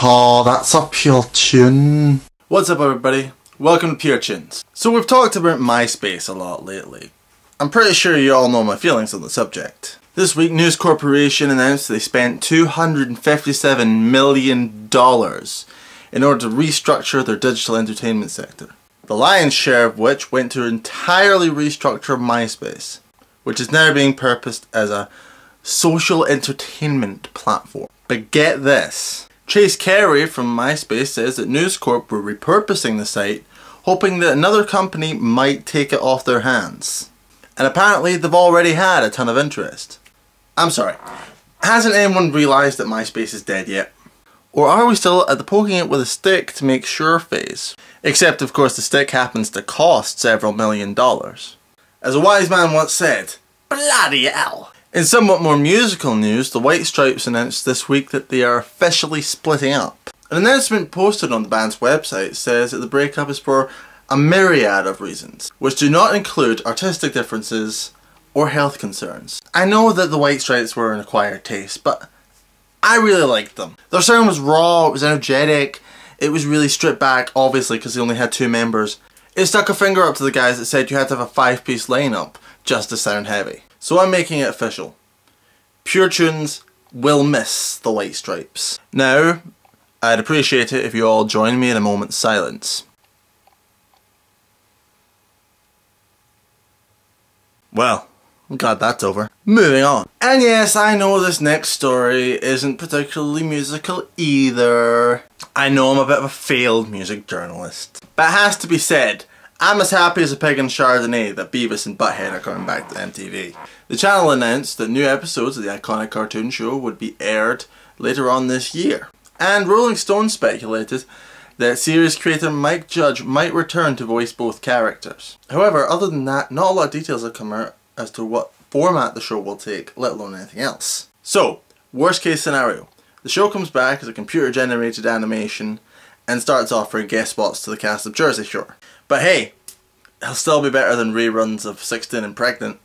Oh, that's a pure tune. What's up everybody? Welcome to Pure Tunes. So we've talked about MySpace a lot lately. I'm pretty sure you all know my feelings on the subject. This week News Corporation announced they spent $257 million in order to restructure their digital entertainment sector. The lion's share of which went to entirely restructure MySpace, which is now being purposed as a social entertainment platform. But get this. Chase Carey from MySpace says that News Corp were repurposing the site, hoping that another company might take it off their hands. And apparently they've already had a ton of interest. I'm sorry, hasn't anyone realised that MySpace is dead yet? Or are we still at the poking it with a stick to make sure phase? Except of course the stick happens to cost several $1 million. As a wise man once said, bloody hell. In somewhat more musical news, the White Stripes announced this week that they are officially splitting up. An announcement posted on the band's website says that the breakup is for a myriad of reasons, which do not include artistic differences or health concerns. I know that the White Stripes were an acquired taste, but I really liked them. Their sound was raw, it was energetic, it was really stripped back, obviously because they only had 2 members. It stuck a finger up to the guys that said you had to have a 5-piece lineup just to sound heavy. So I'm making it official. Pure Tunes will miss the White Stripes. Now, I'd appreciate it if you all join me in a moment's silence. Well, I'm glad that's over. Moving on. And yes, I know this next story isn't particularly musical either. I know I'm a bit of a failed music journalist. But it has to be said, I'm as happy as a pig in Chardonnay that Beavis and Butthead are coming back to MTV. The channel announced that new episodes of the iconic cartoon show would be aired later on this year. And Rolling Stone speculated that series creator Mike Judge might return to voice both characters. However, other than that, not a lot of details have come out as to what format the show will take, let alone anything else. So, worst case scenario. The show comes back as a computer generated animation and starts offering guest spots to the cast of Jersey Shore. But hey, it'll still be better than reruns of 16 and Pregnant.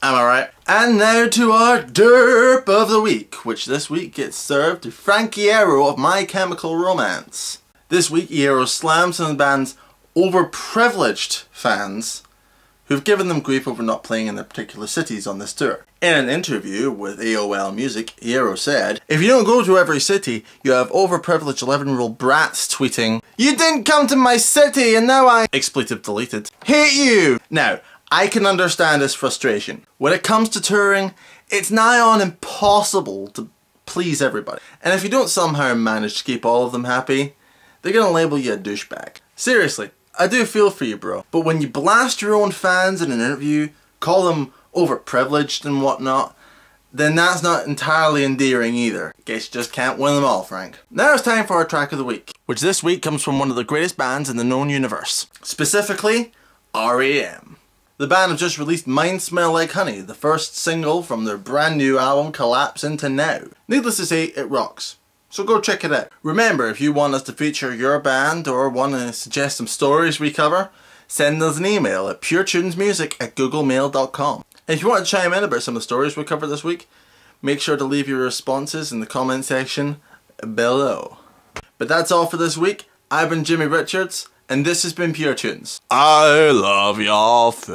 Am I right? And now to our derp of the week, which this week gets served to Frankie Iero of My Chemical Romance. This week Iero slams some of the band's overprivileged fans who've given them grief over not playing in their particular cities on this tour. In an interview with AOL Music, Iero said, "If you don't go to every city, you have overprivileged 11-year-old brats tweeting, 'You didn't come to my city and now I—' expletive deleted. Hate you!' Now, I can understand this frustration. When it comes to touring, it's nigh on impossible to please everybody. And if you don't somehow manage to keep all of them happy, they're gonna label you a douchebag. Seriously, I do feel for you, bro. But when you blast your own fans in an interview, call them overprivileged and whatnot, then that's not entirely endearing either. Guess you just can't win them all, Frank." Now it's time for our track of the week, which this week comes from one of the greatest bands in the known universe. Specifically, R.E.M. The band have just released Mine Smell Like Honey, the first single from their brand new album Collapse Into Now. Needless to say, it rocks. So go check it out. Remember, if you want us to feature your band or want to suggest some stories we cover, send us an email at puretunesmusic@googlemail.com. And if you want to chime in about some of the stories we covered this week, make sure to leave your responses in the comment section below. But that's all for this week. I've been Jimmy Richards, and this has been Pure Tunes. I love your face.